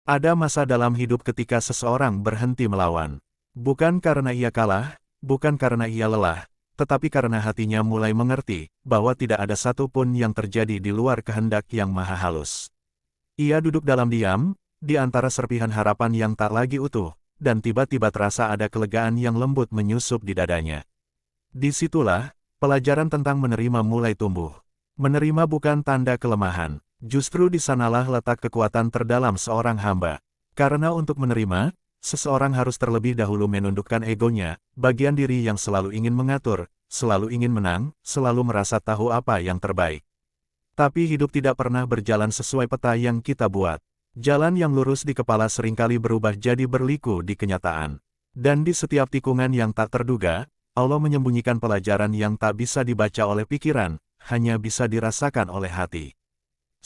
Ada masa dalam hidup ketika seseorang berhenti melawan. Bukan karena ia kalah, bukan karena ia lelah, tetapi karena hatinya mulai mengerti bahwa tidak ada satupun yang terjadi di luar kehendak yang maha halus. Ia duduk dalam diam, di antara serpihan harapan yang tak lagi utuh, dan tiba-tiba terasa ada kelegaan yang lembut menyusup di dadanya. Disitulah, pelajaran tentang menerima mulai tumbuh. Menerima bukan tanda kelemahan. Justru di sanalah letak kekuatan terdalam seorang hamba. Karena untuk menerima, seseorang harus terlebih dahulu menundukkan egonya, bagian diri yang selalu ingin mengatur, selalu ingin menang, selalu merasa tahu apa yang terbaik. Tapi hidup tidak pernah berjalan sesuai peta yang kita buat. Jalan yang lurus di kepala seringkali berubah jadi berliku di kenyataan. Dan di setiap tikungan yang tak terduga, Allah menyembunyikan pelajaran yang tak bisa dibaca oleh pikiran, hanya bisa dirasakan oleh hati.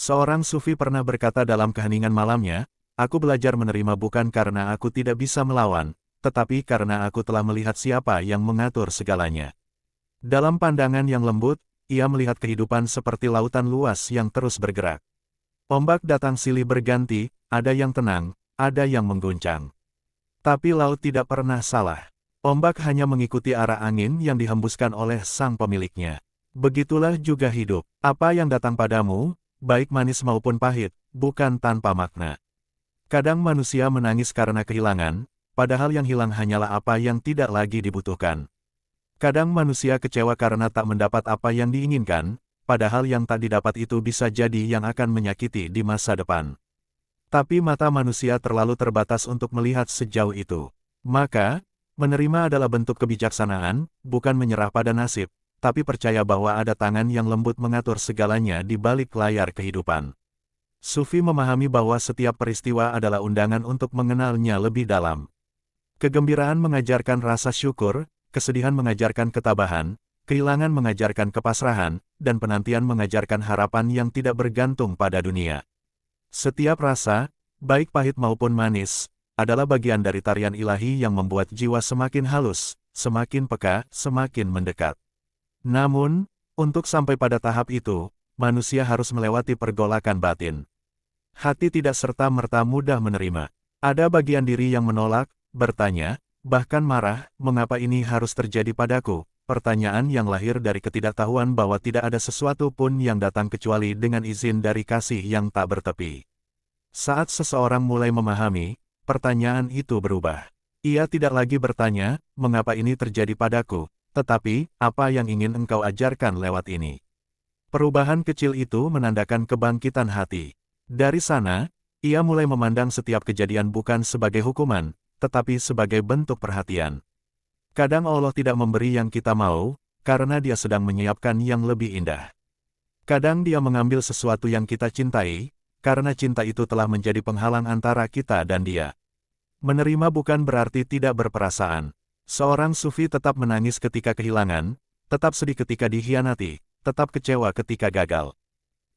Seorang sufi pernah berkata dalam keheningan malamnya, "Aku belajar menerima bukan karena aku tidak bisa melawan, tetapi karena aku telah melihat siapa yang mengatur segalanya." Dalam pandangan yang lembut, ia melihat kehidupan seperti lautan luas yang terus bergerak. Ombak datang silih berganti, ada yang tenang, ada yang mengguncang. Tapi laut tidak pernah salah. Ombak hanya mengikuti arah angin yang dihembuskan oleh sang pemiliknya. Begitulah juga hidup. Apa yang datang padamu, baik manis maupun pahit, bukan tanpa makna. Kadang manusia menangis karena kehilangan, padahal yang hilang hanyalah apa yang tidak lagi dibutuhkan. Kadang manusia kecewa karena tak mendapat apa yang diinginkan, padahal yang tak didapat itu bisa jadi yang akan menyakiti di masa depan. Tapi mata manusia terlalu terbatas untuk melihat sejauh itu. Maka, menerima adalah bentuk kebijaksanaan, bukan menyerah pada nasib, tapi percaya bahwa ada tangan yang lembut mengatur segalanya di balik layar kehidupan. Sufi memahami bahwa setiap peristiwa adalah undangan untuk mengenalnya lebih dalam. Kegembiraan mengajarkan rasa syukur, kesedihan mengajarkan ketabahan, kehilangan mengajarkan kepasrahan, dan penantian mengajarkan harapan yang tidak bergantung pada dunia. Setiap rasa, baik pahit maupun manis, adalah bagian dari tarian ilahi yang membuat jiwa semakin halus, semakin peka, semakin mendekat. Namun, untuk sampai pada tahap itu, manusia harus melewati pergolakan batin. Hati tidak serta-merta mudah menerima. Ada bagian diri yang menolak, bertanya, bahkan marah, mengapa ini harus terjadi padaku? Pertanyaan yang lahir dari ketidaktahuan bahwa tidak ada sesuatu pun yang datang kecuali dengan izin dari kasih yang tak bertepi. Saat seseorang mulai memahami, pertanyaan itu berubah. Ia tidak lagi bertanya, mengapa ini terjadi padaku? Tetapi, apa yang ingin engkau ajarkan lewat ini? Perubahan kecil itu menandakan kebangkitan hati. Dari sana, ia mulai memandang setiap kejadian bukan sebagai hukuman, tetapi sebagai bentuk perhatian. Kadang Allah tidak memberi yang kita mau, karena Dia sedang menyiapkan yang lebih indah. Kadang Dia mengambil sesuatu yang kita cintai, karena cinta itu telah menjadi penghalang antara kita dan Dia. Menerima bukan berarti tidak berperasaan. Seorang sufi tetap menangis ketika kehilangan, tetap sedih ketika dikhianati, tetap kecewa ketika gagal.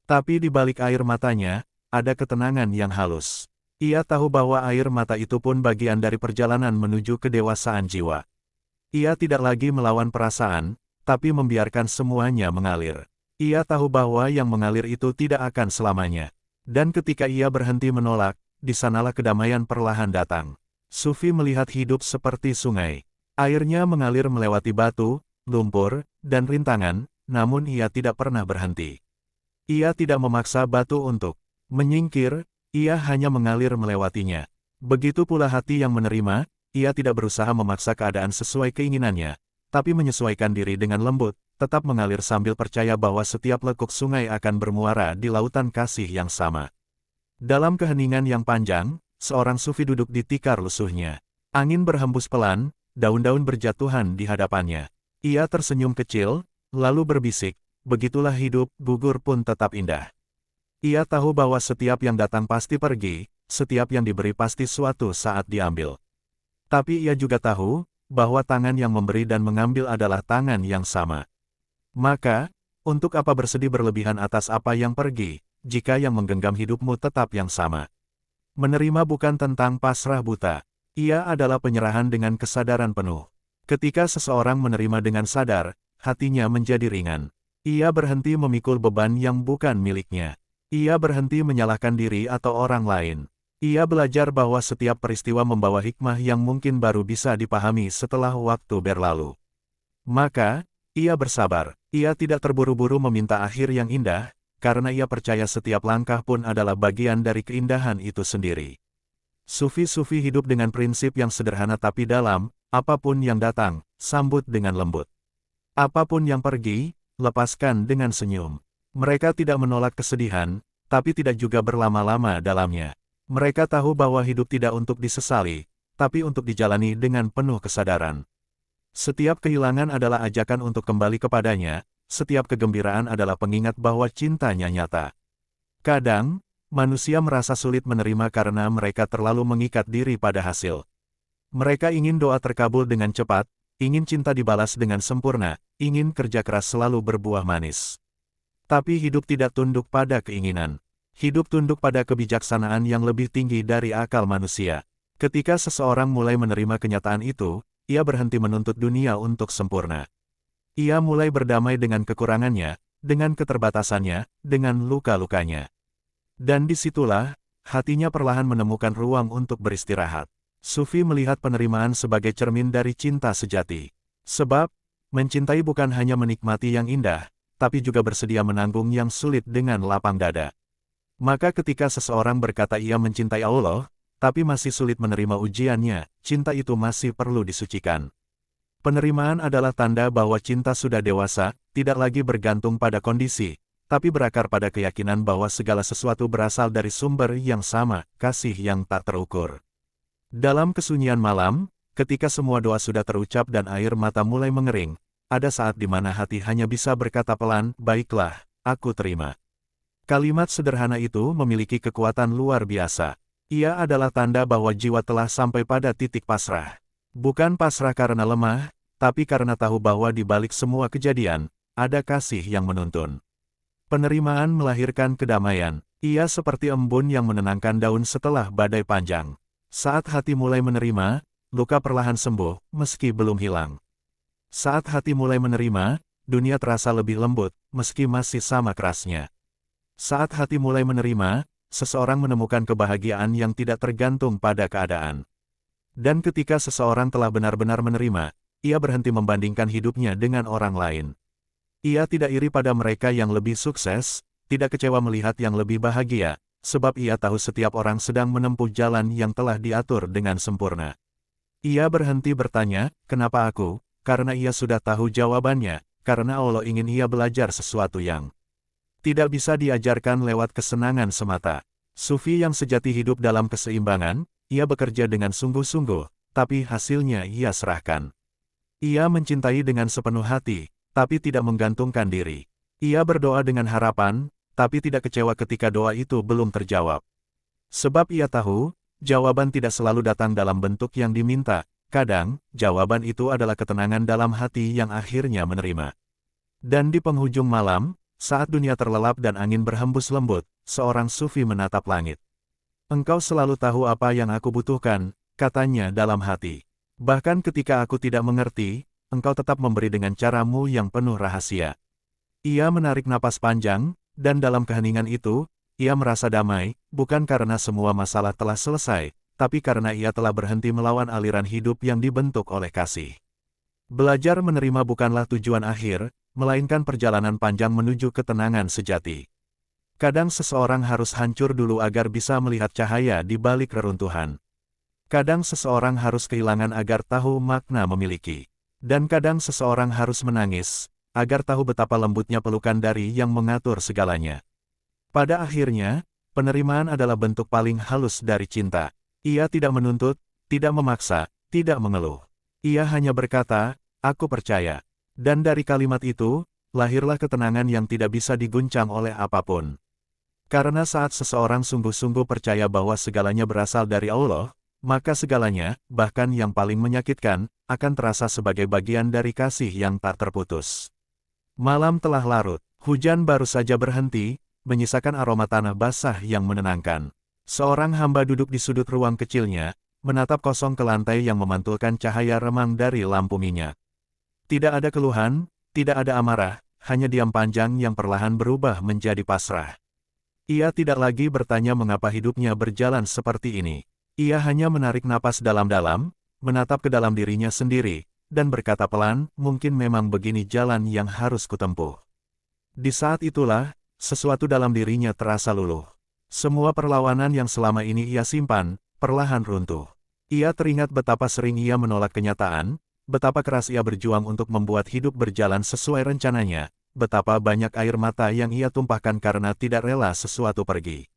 Tapi di balik air matanya, ada ketenangan yang halus. Ia tahu bahwa air mata itu pun bagian dari perjalanan menuju kedewasaan jiwa. Ia tidak lagi melawan perasaan, tapi membiarkan semuanya mengalir. Ia tahu bahwa yang mengalir itu tidak akan selamanya. Dan ketika ia berhenti menolak, di sanalah kedamaian perlahan datang. Sufi melihat hidup seperti sungai. Airnya mengalir melewati batu, lumpur, dan rintangan, namun ia tidak pernah berhenti. Ia tidak memaksa batu untuk menyingkir, ia hanya mengalir melewatinya. Begitu pula hati yang menerima, ia tidak berusaha memaksa keadaan sesuai keinginannya, tapi menyesuaikan diri dengan lembut, tetap mengalir sambil percaya bahwa setiap lekuk sungai akan bermuara di lautan kasih yang sama. Dalam keheningan yang panjang, seorang sufi duduk di tikar lusuhnya. Angin berhembus pelan, daun-daun berjatuhan di hadapannya. Ia tersenyum kecil, lalu berbisik, begitulah hidup, gugur pun tetap indah. Ia tahu bahwa setiap yang datang pasti pergi, setiap yang diberi pasti suatu saat diambil. Tapi ia juga tahu, bahwa tangan yang memberi dan mengambil adalah tangan yang sama. Maka, untuk apa bersedih berlebihan atas apa yang pergi, jika yang menggenggam hidupmu tetap yang sama? Menerima bukan tentang pasrah buta. Ia adalah penyerahan dengan kesadaran penuh. Ketika seseorang menerima dengan sadar, hatinya menjadi ringan. Ia berhenti memikul beban yang bukan miliknya. Ia berhenti menyalahkan diri atau orang lain. Ia belajar bahwa setiap peristiwa membawa hikmah yang mungkin baru bisa dipahami setelah waktu berlalu. Maka, ia bersabar. Ia tidak terburu-buru meminta akhir yang indah, karena ia percaya setiap langkah pun adalah bagian dari keindahan itu sendiri. Sufi-sufi hidup dengan prinsip yang sederhana tapi dalam, apapun yang datang, sambut dengan lembut. Apapun yang pergi, lepaskan dengan senyum. Mereka tidak menolak kesedihan, tapi tidak juga berlama-lama dalamnya. Mereka tahu bahwa hidup tidak untuk disesali, tapi untuk dijalani dengan penuh kesadaran. Setiap kehilangan adalah ajakan untuk kembali kepadanya, setiap kegembiraan adalah pengingat bahwa cintanya nyata. Kadang, manusia merasa sulit menerima karena mereka terlalu mengikat diri pada hasil. Mereka ingin doa terkabul dengan cepat, ingin cinta dibalas dengan sempurna, ingin kerja keras selalu berbuah manis. Tapi hidup tidak tunduk pada keinginan. Hidup tunduk pada kebijaksanaan yang lebih tinggi dari akal manusia. Ketika seseorang mulai menerima kenyataan itu, ia berhenti menuntut dunia untuk sempurna. Ia mulai berdamai dengan kekurangannya, dengan keterbatasannya, dengan luka-lukanya. Dan disitulah, hatinya perlahan menemukan ruang untuk beristirahat. Sufi melihat penerimaan sebagai cermin dari cinta sejati. Sebab, mencintai bukan hanya menikmati yang indah, tapi juga bersedia menanggung yang sulit dengan lapang dada. Maka ketika seseorang berkata ia mencintai Allah, tapi masih sulit menerima ujiannya, cinta itu masih perlu disucikan. Penerimaan adalah tanda bahwa cinta sudah dewasa, tidak lagi bergantung pada kondisi, tapi berakar pada keyakinan bahwa segala sesuatu berasal dari sumber yang sama, kasih yang tak terukur. Dalam kesunyian malam, ketika semua doa sudah terucap dan air mata mulai mengering, ada saat di mana hati hanya bisa berkata pelan, "Baiklah, aku terima." Kalimat sederhana itu memiliki kekuatan luar biasa. Ia adalah tanda bahwa jiwa telah sampai pada titik pasrah. Bukan pasrah karena lemah, tapi karena tahu bahwa di balik semua kejadian, ada kasih yang menuntun. Penerimaan melahirkan kedamaian. Ia seperti embun yang menenangkan daun setelah badai panjang. Saat hati mulai menerima, luka perlahan sembuh, meski belum hilang. Saat hati mulai menerima, dunia terasa lebih lembut, meski masih sama kerasnya. Saat hati mulai menerima, seseorang menemukan kebahagiaan yang tidak tergantung pada keadaan. Dan ketika seseorang telah benar-benar menerima, ia berhenti membandingkan hidupnya dengan orang lain. Ia tidak iri pada mereka yang lebih sukses, tidak kecewa melihat yang lebih bahagia, sebab ia tahu setiap orang sedang menempuh jalan yang telah diatur dengan sempurna. Ia berhenti bertanya, "Kenapa aku?" Karena ia sudah tahu jawabannya, karena Allah ingin ia belajar sesuatu yang tidak bisa diajarkan lewat kesenangan semata. Sufi yang sejati hidup dalam keseimbangan, ia bekerja dengan sungguh-sungguh, tapi hasilnya ia serahkan. Ia mencintai dengan sepenuh hati, tapi tidak menggantungkan diri. Ia berdoa dengan harapan, tapi tidak kecewa ketika doa itu belum terjawab. Sebab ia tahu, jawaban tidak selalu datang dalam bentuk yang diminta, kadang, jawaban itu adalah ketenangan dalam hati yang akhirnya menerima. Dan di penghujung malam, saat dunia terlelap dan angin berhembus lembut, seorang sufi menatap langit. "Engkau selalu tahu apa yang aku butuhkan," katanya dalam hati. "Bahkan ketika aku tidak mengerti, engkau tetap memberi dengan caramu yang penuh rahasia." Ia menarik napas panjang, dan dalam keheningan itu, ia merasa damai, bukan karena semua masalah telah selesai, tapi karena ia telah berhenti melawan aliran hidup yang dibentuk oleh kasih. Belajar menerima bukanlah tujuan akhir, melainkan perjalanan panjang menuju ketenangan sejati. Kadang seseorang harus hancur dulu agar bisa melihat cahaya di balik reruntuhan. Kadang seseorang harus kehilangan agar tahu makna memiliki. Dan kadang seseorang harus menangis, agar tahu betapa lembutnya pelukan dari yang mengatur segalanya. Pada akhirnya, penerimaan adalah bentuk paling halus dari cinta. Ia tidak menuntut, tidak memaksa, tidak mengeluh. Ia hanya berkata, "Aku percaya." Dan dari kalimat itu, lahirlah ketenangan yang tidak bisa diguncang oleh apapun. Karena saat seseorang sungguh-sungguh percaya bahwa segalanya berasal dari Allah, maka segalanya, bahkan yang paling menyakitkan, akan terasa sebagai bagian dari kasih yang tak terputus. Malam telah larut, hujan baru saja berhenti, menyisakan aroma tanah basah yang menenangkan. Seorang hamba duduk di sudut ruang kecilnya, menatap kosong ke lantai yang memantulkan cahaya remang dari lampu minyak. Tidak ada keluhan, tidak ada amarah, hanya diam panjang yang perlahan berubah menjadi pasrah. Ia tidak lagi bertanya mengapa hidupnya berjalan seperti ini. Ia hanya menarik napas dalam-dalam, menatap ke dalam dirinya sendiri, dan berkata pelan, mungkin memang begini jalan yang harus kutempuh. Di saat itulah, sesuatu dalam dirinya terasa luluh. Semua perlawanan yang selama ini ia simpan, perlahan runtuh. Ia teringat betapa sering ia menolak kenyataan, betapa keras ia berjuang untuk membuat hidup berjalan sesuai rencananya, betapa banyak air mata yang ia tumpahkan karena tidak rela sesuatu pergi.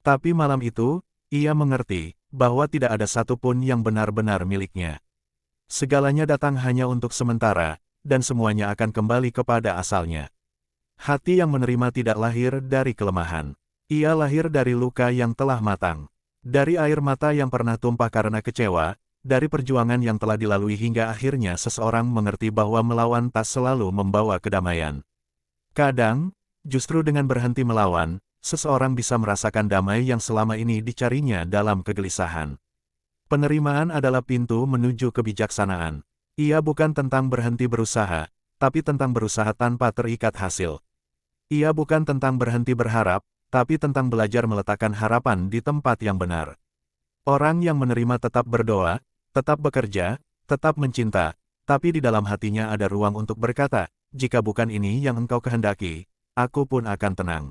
Tapi malam itu, ia mengerti bahwa tidak ada satupun yang benar-benar miliknya. Segalanya datang hanya untuk sementara, dan semuanya akan kembali kepada asalnya. Hati yang menerima tidak lahir dari kelemahan. Ia lahir dari luka yang telah matang. Dari air mata yang pernah tumpah karena kecewa, dari perjuangan yang telah dilalui hingga akhirnya seseorang mengerti bahwa melawan tak selalu membawa kedamaian. Kadang, justru dengan berhenti melawan, seseorang bisa merasakan damai yang selama ini dicarinya dalam kegelisahan. Penerimaan adalah pintu menuju kebijaksanaan. Ia bukan tentang berhenti berusaha, tapi tentang berusaha tanpa terikat hasil. Ia bukan tentang berhenti berharap, tapi tentang belajar meletakkan harapan di tempat yang benar. Orang yang menerima tetap berdoa, tetap bekerja, tetap mencinta, tapi di dalam hatinya ada ruang untuk berkata, jika bukan ini yang engkau kehendaki, aku pun akan tenang.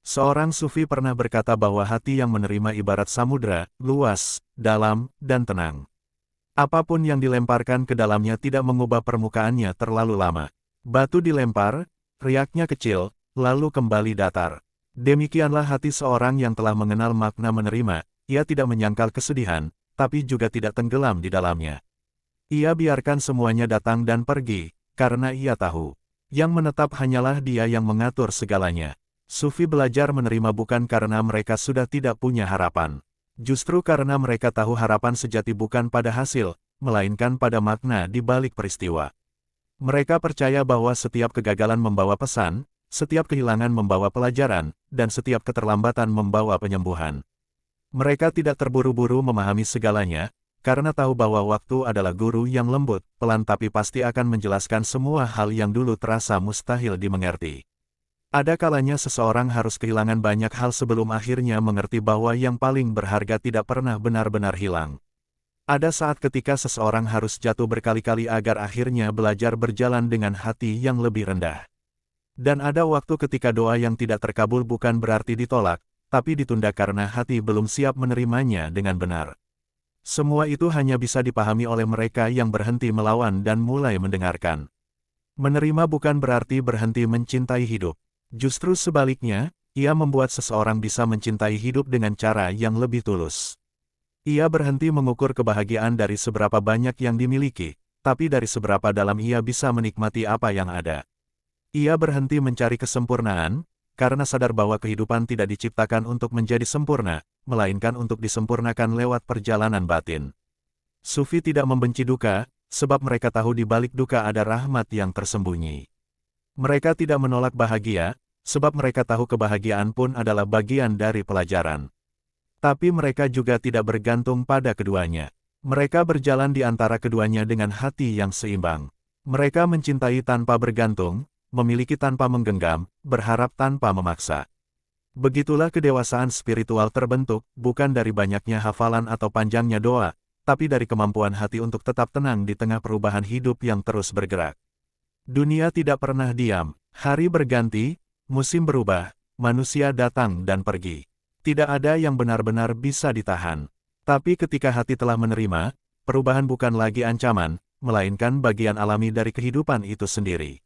Seorang sufi pernah berkata bahwa hati yang menerima ibarat samudra, luas, dalam, dan tenang. Apapun yang dilemparkan ke dalamnya tidak mengubah permukaannya terlalu lama. Batu dilempar, riaknya kecil, lalu kembali datar. Demikianlah hati seorang yang telah mengenal makna menerima. Ia tidak menyangkal kesedihan, tapi juga tidak tenggelam di dalamnya. Ia biarkan semuanya datang dan pergi, karena ia tahu, yang menetap hanyalah Dia yang mengatur segalanya. Sufi belajar menerima bukan karena mereka sudah tidak punya harapan. Justru karena mereka tahu harapan sejati bukan pada hasil, melainkan pada makna di balik peristiwa. Mereka percaya bahwa setiap kegagalan membawa pesan, setiap kehilangan membawa pelajaran, dan setiap keterlambatan membawa penyembuhan. Mereka tidak terburu-buru memahami segalanya, karena tahu bahwa waktu adalah guru yang lembut, pelan tapi pasti akan menjelaskan semua hal yang dulu terasa mustahil dimengerti. Ada kalanya seseorang harus kehilangan banyak hal sebelum akhirnya mengerti bahwa yang paling berharga tidak pernah benar-benar hilang. Ada saat ketika seseorang harus jatuh berkali-kali agar akhirnya belajar berjalan dengan hati yang lebih rendah. Dan ada waktu ketika doa yang tidak terkabul bukan berarti ditolak, tapi ditunda karena hati belum siap menerimanya dengan benar. Semua itu hanya bisa dipahami oleh mereka yang berhenti melawan dan mulai mendengarkan. Menerima bukan berarti berhenti mencintai hidup. Justru sebaliknya, ia membuat seseorang bisa mencintai hidup dengan cara yang lebih tulus. Ia berhenti mengukur kebahagiaan dari seberapa banyak yang dimiliki, tapi dari seberapa dalam ia bisa menikmati apa yang ada. Ia berhenti mencari kesempurnaan, karena sadar bahwa kehidupan tidak diciptakan untuk menjadi sempurna, melainkan untuk disempurnakan lewat perjalanan batin. Sufi tidak membenci duka, sebab mereka tahu di balik duka ada rahmat yang tersembunyi. Mereka tidak menolak bahagia, sebab mereka tahu kebahagiaan pun adalah bagian dari pelajaran. Tapi mereka juga tidak bergantung pada keduanya. Mereka berjalan di antara keduanya dengan hati yang seimbang. Mereka mencintai tanpa bergantung, memiliki tanpa menggenggam, berharap tanpa memaksa. Begitulah kedewasaan spiritual terbentuk, bukan dari banyaknya hafalan atau panjangnya doa, tapi dari kemampuan hati untuk tetap tenang di tengah perubahan hidup yang terus bergerak. Dunia tidak pernah diam, hari berganti, musim berubah, manusia datang dan pergi. Tidak ada yang benar-benar bisa ditahan. Tapi ketika hati telah menerima, perubahan bukan lagi ancaman, melainkan bagian alami dari kehidupan itu sendiri.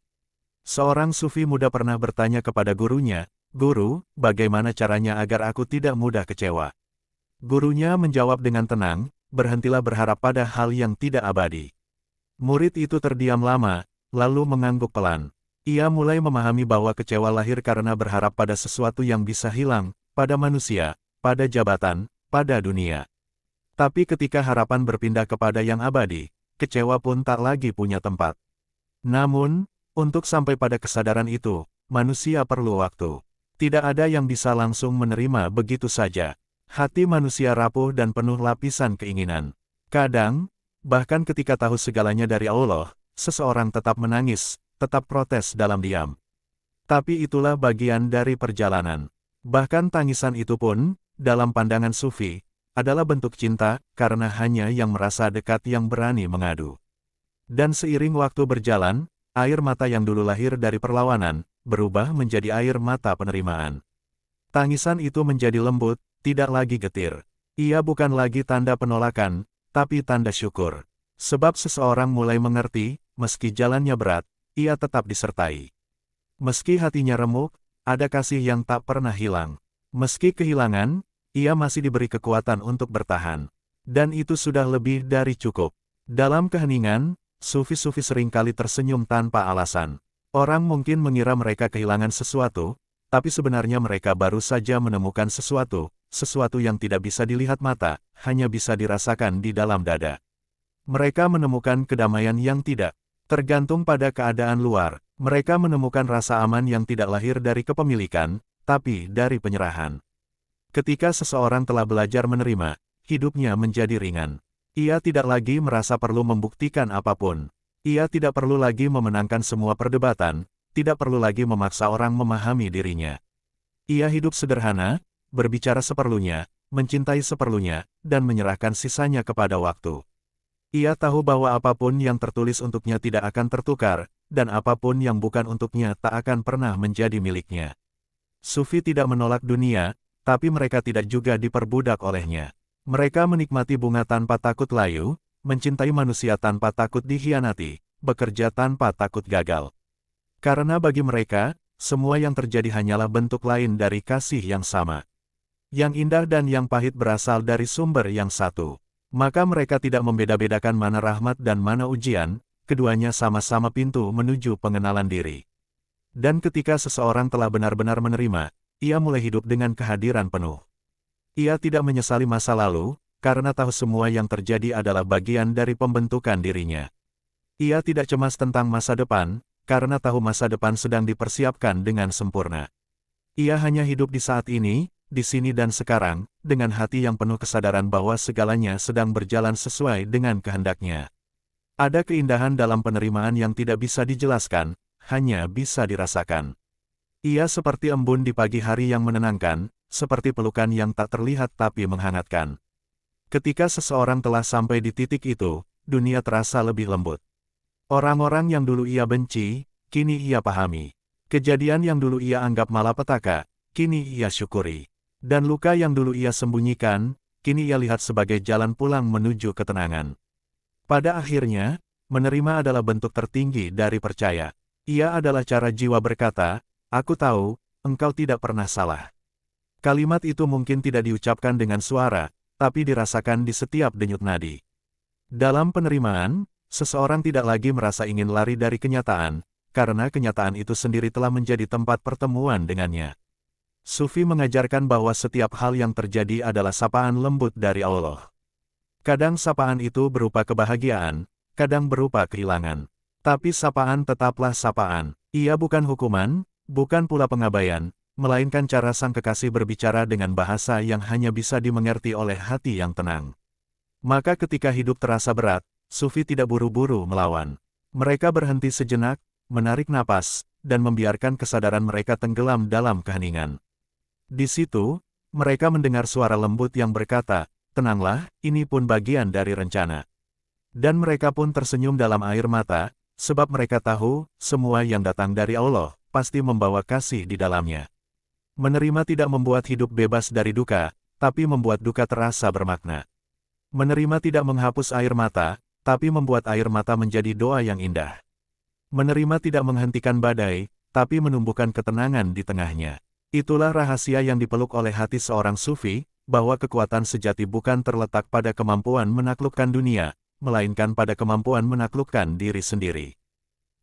Seorang sufi muda pernah bertanya kepada gurunya, "Guru, bagaimana caranya agar aku tidak mudah kecewa?" Gurunya menjawab dengan tenang, "Berhentilah berharap pada hal yang tidak abadi." Murid itu terdiam lama, lalu mengangguk pelan. Ia mulai memahami bahwa kecewa lahir karena berharap pada sesuatu yang bisa hilang, pada manusia, pada jabatan, pada dunia. Tapi ketika harapan berpindah kepada yang abadi, kecewa pun tak lagi punya tempat. Namun, untuk sampai pada kesadaran itu, manusia perlu waktu. Tidak ada yang bisa langsung menerima begitu saja. Hati manusia rapuh dan penuh lapisan keinginan. Kadang, bahkan ketika tahu segalanya dari Allah, seseorang tetap menangis, tetap protes dalam diam. Tapi itulah bagian dari perjalanan. Bahkan tangisan itu pun, dalam pandangan Sufi, adalah bentuk cinta, karena hanya yang merasa dekat yang berani mengadu. Dan seiring waktu berjalan, air mata yang dulu lahir dari perlawanan, berubah menjadi air mata penerimaan. Tangisan itu menjadi lembut, tidak lagi getir. Ia bukan lagi tanda penolakan, tapi tanda syukur. Sebab seseorang mulai mengerti, meski jalannya berat, ia tetap disertai. Meski hatinya remuk, ada kasih yang tak pernah hilang. Meski kehilangan, ia masih diberi kekuatan untuk bertahan. Dan itu sudah lebih dari cukup. Dalam keheningan, Sufi-sufi seringkali tersenyum tanpa alasan. Orang mungkin mengira mereka kehilangan sesuatu, tapi sebenarnya mereka baru saja menemukan sesuatu yang tidak bisa dilihat mata, hanya bisa dirasakan di dalam dada. Mereka menemukan kedamaian yang tidak tergantung pada keadaan luar. Mereka menemukan rasa aman yang tidak lahir dari kepemilikan, tapi dari penyerahan. Ketika seseorang telah belajar menerima, hidupnya menjadi ringan. Ia tidak lagi merasa perlu membuktikan apapun. Ia tidak perlu lagi memenangkan semua perdebatan, tidak perlu lagi memaksa orang memahami dirinya. Ia hidup sederhana, berbicara seperlunya, mencintai seperlunya, dan menyerahkan sisanya kepada waktu. Ia tahu bahwa apapun yang tertulis untuknya tidak akan tertukar, dan apapun yang bukan untuknya tak akan pernah menjadi miliknya. Sufi tidak menolak dunia, tapi mereka tidak juga diperbudak olehnya. Mereka menikmati bunga tanpa takut layu, mencintai manusia tanpa takut dikhianati, bekerja tanpa takut gagal. Karena bagi mereka, semua yang terjadi hanyalah bentuk lain dari kasih yang sama. Yang indah dan yang pahit berasal dari sumber yang satu. Maka mereka tidak membeda-bedakan mana rahmat dan mana ujian, keduanya sama-sama pintu menuju pengenalan diri. Dan ketika seseorang telah benar-benar menerima, ia mulai hidup dengan kehadiran penuh. Ia tidak menyesali masa lalu, karena tahu semua yang terjadi adalah bagian dari pembentukan dirinya. Ia tidak cemas tentang masa depan, karena tahu masa depan sedang dipersiapkan dengan sempurna. Ia hanya hidup di saat ini, di sini dan sekarang, dengan hati yang penuh kesadaran bahwa segalanya sedang berjalan sesuai dengan kehendaknya. Ada keindahan dalam penerimaan yang tidak bisa dijelaskan, hanya bisa dirasakan. Ia seperti embun di pagi hari yang menenangkan, seperti pelukan yang tak terlihat tapi menghangatkan. Ketika seseorang telah sampai di titik itu, dunia terasa lebih lembut. Orang-orang yang dulu ia benci, kini ia pahami. Kejadian yang dulu ia anggap malapetaka, kini ia syukuri. Dan luka yang dulu ia sembunyikan, kini ia lihat sebagai jalan pulang menuju ketenangan. Pada akhirnya, menerima adalah bentuk tertinggi dari percaya. Ia adalah cara jiwa berkata, "Aku tahu, engkau tidak pernah salah." Kalimat itu mungkin tidak diucapkan dengan suara, tapi dirasakan di setiap denyut nadi. Dalam penerimaan, seseorang tidak lagi merasa ingin lari dari kenyataan, karena kenyataan itu sendiri telah menjadi tempat pertemuan dengannya. Sufi mengajarkan bahwa setiap hal yang terjadi adalah sapaan lembut dari Allah. Kadang sapaan itu berupa kebahagiaan, kadang berupa kehilangan. Tapi sapaan tetaplah sapaan. Ia bukan hukuman, bukan pula pengabaian, melainkan cara sang kekasih berbicara dengan bahasa yang hanya bisa dimengerti oleh hati yang tenang. Maka ketika hidup terasa berat, Sufi tidak buru-buru melawan. Mereka berhenti sejenak, menarik napas, dan membiarkan kesadaran mereka tenggelam dalam keheningan. Di situ, mereka mendengar suara lembut yang berkata, "Tenanglah, ini pun bagian dari rencana." Dan mereka pun tersenyum dalam air mata, sebab mereka tahu, semua yang datang dari Allah, pasti membawa kasih di dalamnya. Menerima tidak membuat hidup bebas dari duka, tapi membuat duka terasa bermakna. Menerima tidak menghapus air mata, tapi membuat air mata menjadi doa yang indah. Menerima tidak menghentikan badai, tapi menumbuhkan ketenangan di tengahnya. Itulah rahasia yang dipeluk oleh hati seorang sufi, bahwa kekuatan sejati bukan terletak pada kemampuan menaklukkan dunia, melainkan pada kemampuan menaklukkan diri sendiri.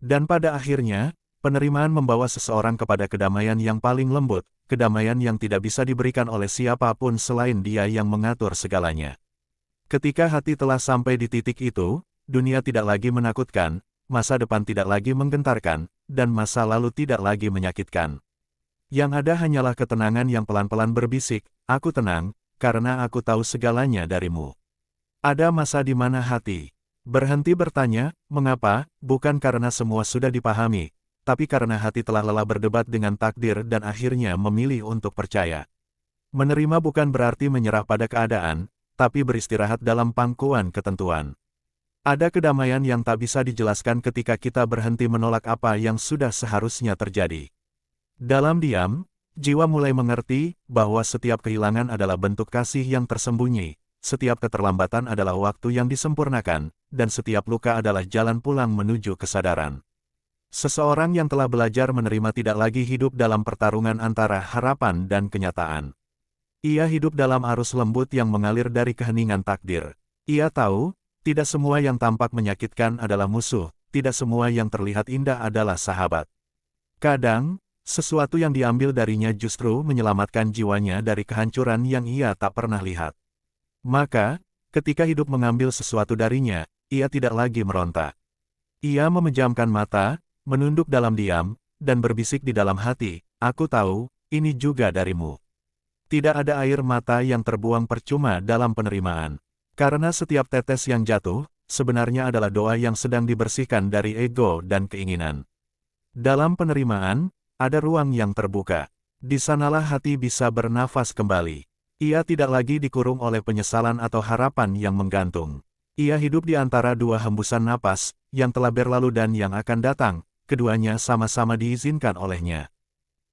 Dan pada akhirnya, penerimaan membawa seseorang kepada kedamaian yang paling lembut, kedamaian yang tidak bisa diberikan oleh siapapun selain Dia yang mengatur segalanya. Ketika hati telah sampai di titik itu, dunia tidak lagi menakutkan, masa depan tidak lagi menggentarkan, dan masa lalu tidak lagi menyakitkan. Yang ada hanyalah ketenangan yang pelan-pelan berbisik, "Aku tenang, karena aku tahu segalanya darimu." Ada masa di mana hati berhenti bertanya, "Mengapa?" bukan karena semua sudah dipahami, tapi karena hati telah lelah berdebat dengan takdir dan akhirnya memilih untuk percaya. Menerima bukan berarti menyerah pada keadaan, tapi beristirahat dalam pangkuan ketentuan. Ada kedamaian yang tak bisa dijelaskan ketika kita berhenti menolak apa yang sudah seharusnya terjadi. Dalam diam, jiwa mulai mengerti bahwa setiap kehilangan adalah bentuk kasih yang tersembunyi, setiap keterlambatan adalah waktu yang disempurnakan, dan setiap luka adalah jalan pulang menuju kesadaran. Seseorang yang telah belajar menerima tidak lagi hidup dalam pertarungan antara harapan dan kenyataan. Ia hidup dalam arus lembut yang mengalir dari keheningan takdir. Ia tahu, tidak semua yang tampak menyakitkan adalah musuh, tidak semua yang terlihat indah adalah sahabat. Kadang, sesuatu yang diambil darinya justru menyelamatkan jiwanya dari kehancuran yang ia tak pernah lihat. Maka, ketika hidup mengambil sesuatu darinya, ia tidak lagi meronta. Ia memejamkan mata, menunduk dalam diam, dan berbisik di dalam hati, "Aku tahu, ini juga darimu." Tidak ada air mata yang terbuang percuma dalam penerimaan. Karena setiap tetes yang jatuh, sebenarnya adalah doa yang sedang dibersihkan dari ego dan keinginan. Dalam penerimaan, ada ruang yang terbuka. Di sanalah hati bisa bernafas kembali. Ia tidak lagi dikurung oleh penyesalan atau harapan yang menggantung. Ia hidup di antara dua hembusan napas, yang telah berlalu dan yang akan datang, keduanya sama-sama diizinkan olehnya.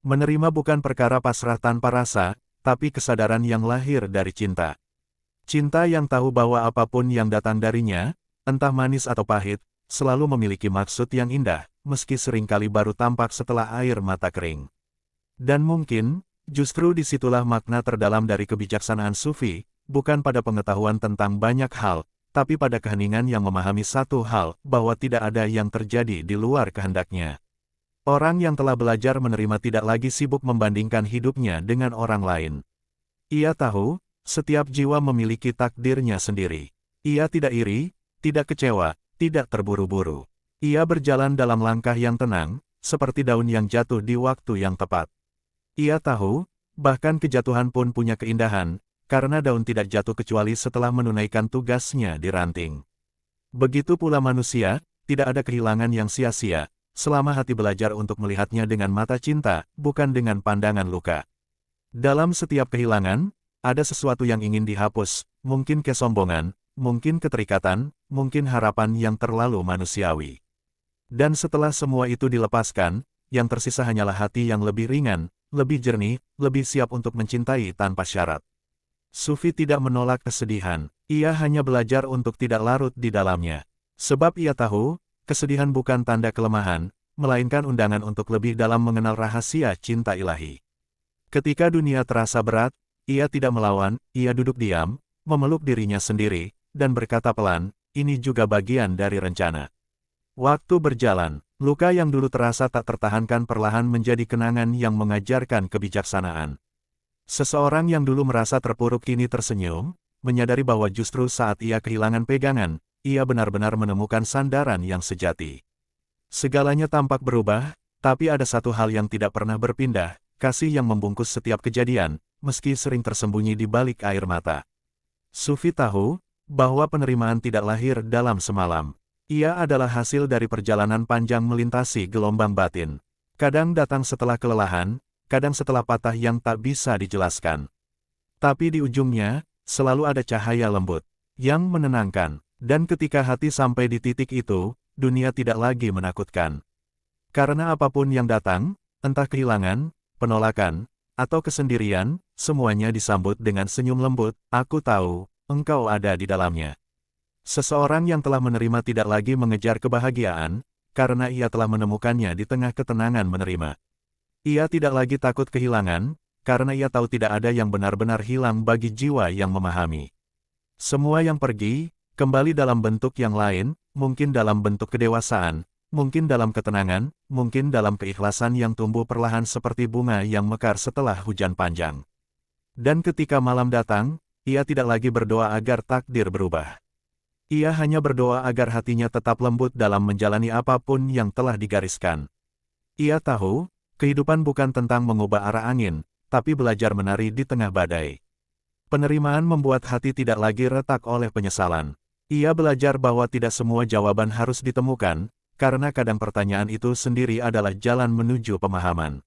Menerima bukan perkara pasrah tanpa rasa, tapi kesadaran yang lahir dari cinta. Cinta yang tahu bahwa apapun yang datang darinya, entah manis atau pahit, selalu memiliki maksud yang indah, meski seringkali baru tampak setelah air mata kering. Dan mungkin, justru disitulah makna terdalam dari kebijaksanaan Sufi, bukan pada pengetahuan tentang banyak hal, tapi pada keheningan yang memahami satu hal, bahwa tidak ada yang terjadi di luar kehendaknya. Orang yang telah belajar menerima tidak lagi sibuk membandingkan hidupnya dengan orang lain. Ia tahu, setiap jiwa memiliki takdirnya sendiri. Ia tidak iri, tidak kecewa, tidak terburu-buru. Ia berjalan dalam langkah yang tenang, seperti daun yang jatuh di waktu yang tepat. Ia tahu, bahkan kejatuhan pun punya keindahan, karena daun tidak jatuh kecuali setelah menunaikan tugasnya di ranting. Begitu pula manusia, tidak ada kehilangan yang sia-sia, selama hati belajar untuk melihatnya dengan mata cinta, bukan dengan pandangan luka. Dalam setiap kehilangan, ada sesuatu yang ingin dihapus, mungkin kesombongan, mungkin keterikatan, mungkin harapan yang terlalu manusiawi. Dan setelah semua itu dilepaskan, yang tersisa hanyalah hati yang lebih ringan, lebih jernih, lebih siap untuk mencintai tanpa syarat. Sufi tidak menolak kesedihan, ia hanya belajar untuk tidak larut di dalamnya. Sebab ia tahu, kesedihan bukan tanda kelemahan, melainkan undangan untuk lebih dalam mengenal rahasia cinta ilahi. Ketika dunia terasa berat, ia tidak melawan, ia duduk diam, memeluk dirinya sendiri, dan berkata pelan, "Ini juga bagian dari rencana." Waktu berjalan, luka yang dulu terasa tak tertahankan perlahan menjadi kenangan yang mengajarkan kebijaksanaan. Seseorang yang dulu merasa terpuruk kini tersenyum, menyadari bahwa justru saat ia kehilangan pegangan, ia benar-benar menemukan sandaran yang sejati. Segalanya tampak berubah, tapi ada satu hal yang tidak pernah berpindah, kasih yang membungkus setiap kejadian, meski sering tersembunyi di balik air mata. Sufi tahu, bahwa penerimaan tidak lahir dalam semalam. Ia adalah hasil dari perjalanan panjang melintasi gelombang batin. Kadang datang setelah kelelahan, kadang setelah patah yang tak bisa dijelaskan. Tapi di ujungnya, selalu ada cahaya lembut, yang menenangkan, dan ketika hati sampai di titik itu, dunia tidak lagi menakutkan. Karena apapun yang datang, entah kehilangan, penolakan, atau kesendirian, semuanya disambut dengan senyum lembut, "Aku tahu, engkau ada di dalamnya." Seseorang yang telah menerima tidak lagi mengejar kebahagiaan, karena ia telah menemukannya di tengah ketenangan menerima. Ia tidak lagi takut kehilangan, karena ia tahu tidak ada yang benar-benar hilang bagi jiwa yang memahami. Semua yang pergi, kembali dalam bentuk yang lain, mungkin dalam bentuk kedewasaan, mungkin dalam ketenangan, mungkin dalam keikhlasan yang tumbuh perlahan seperti bunga yang mekar setelah hujan panjang. Dan ketika malam datang, ia tidak lagi berdoa agar takdir berubah. Ia hanya berdoa agar hatinya tetap lembut dalam menjalani apapun yang telah digariskan. Ia tahu, kehidupan bukan tentang mengubah arah angin, tapi belajar menari di tengah badai. Penerimaan membuat hati tidak lagi retak oleh penyesalan. Ia belajar bahwa tidak semua jawaban harus ditemukan, karena kadang pertanyaan itu sendiri adalah jalan menuju pemahaman.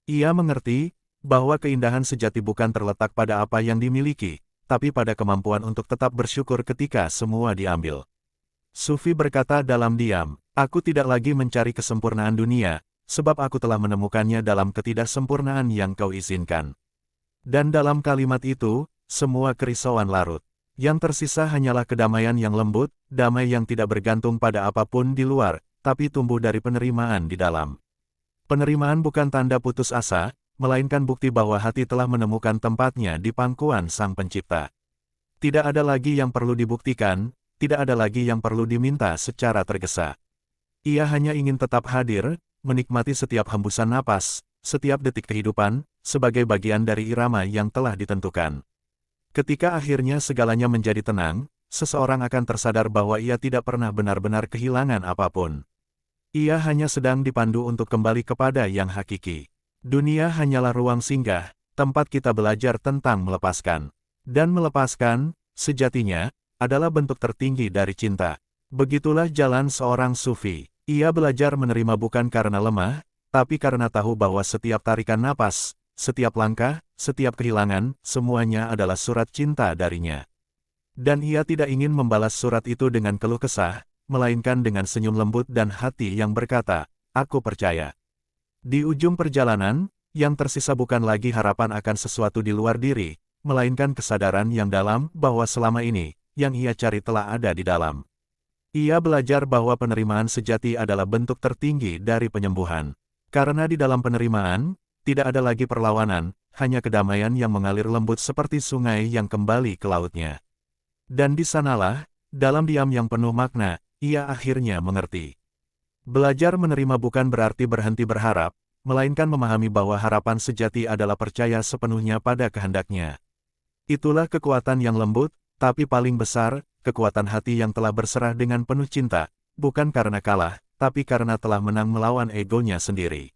Ia mengerti bahwa keindahan sejati bukan terletak pada apa yang dimiliki, tapi pada kemampuan untuk tetap bersyukur ketika semua diambil. Sufi berkata dalam diam, "Aku tidak lagi mencari kesempurnaan dunia, sebab aku telah menemukannya dalam ketidaksempurnaan yang kau izinkan." Dan dalam kalimat itu, semua kerisauan larut. Yang tersisa hanyalah kedamaian yang lembut, damai yang tidak bergantung pada apapun di luar, tapi tumbuh dari penerimaan di dalam. Penerimaan bukan tanda putus asa, melainkan bukti bahwa hati telah menemukan tempatnya di pangkuan Sang Pencipta. Tidak ada lagi yang perlu dibuktikan, tidak ada lagi yang perlu diminta secara tergesa. Ia hanya ingin tetap hadir, menikmati setiap hembusan napas, setiap detik kehidupan, sebagai bagian dari irama yang telah ditentukan. Ketika akhirnya segalanya menjadi tenang, seseorang akan tersadar bahwa ia tidak pernah benar-benar kehilangan apapun. Ia hanya sedang dipandu untuk kembali kepada yang hakiki. Dunia hanyalah ruang singgah, tempat kita belajar tentang melepaskan. Dan melepaskan, sejatinya, adalah bentuk tertinggi dari cinta. Begitulah jalan seorang sufi. Ia belajar menerima bukan karena lemah, tapi karena tahu bahwa setiap tarikan napas, setiap langkah, setiap kehilangan, semuanya adalah surat cinta darinya. Dan ia tidak ingin membalas surat itu dengan keluh kesah, melainkan dengan senyum lembut dan hati yang berkata, "Aku percaya." Di ujung perjalanan, yang tersisa bukan lagi harapan akan sesuatu di luar diri, melainkan kesadaran yang dalam bahwa selama ini, yang ia cari telah ada di dalam. Ia belajar bahwa penerimaan sejati adalah bentuk tertinggi dari penyembuhan. Karena di dalam penerimaan, tidak ada lagi perlawanan, hanya kedamaian yang mengalir lembut seperti sungai yang kembali ke lautnya. Dan di sanalah, dalam diam yang penuh makna, ia akhirnya mengerti. Belajar menerima bukan berarti berhenti berharap, melainkan memahami bahwa harapan sejati adalah percaya sepenuhnya pada kehendaknya. Itulah kekuatan yang lembut, tapi paling besar, kekuatan hati yang telah berserah dengan penuh cinta, bukan karena kalah, tapi karena telah menang melawan egonya sendiri.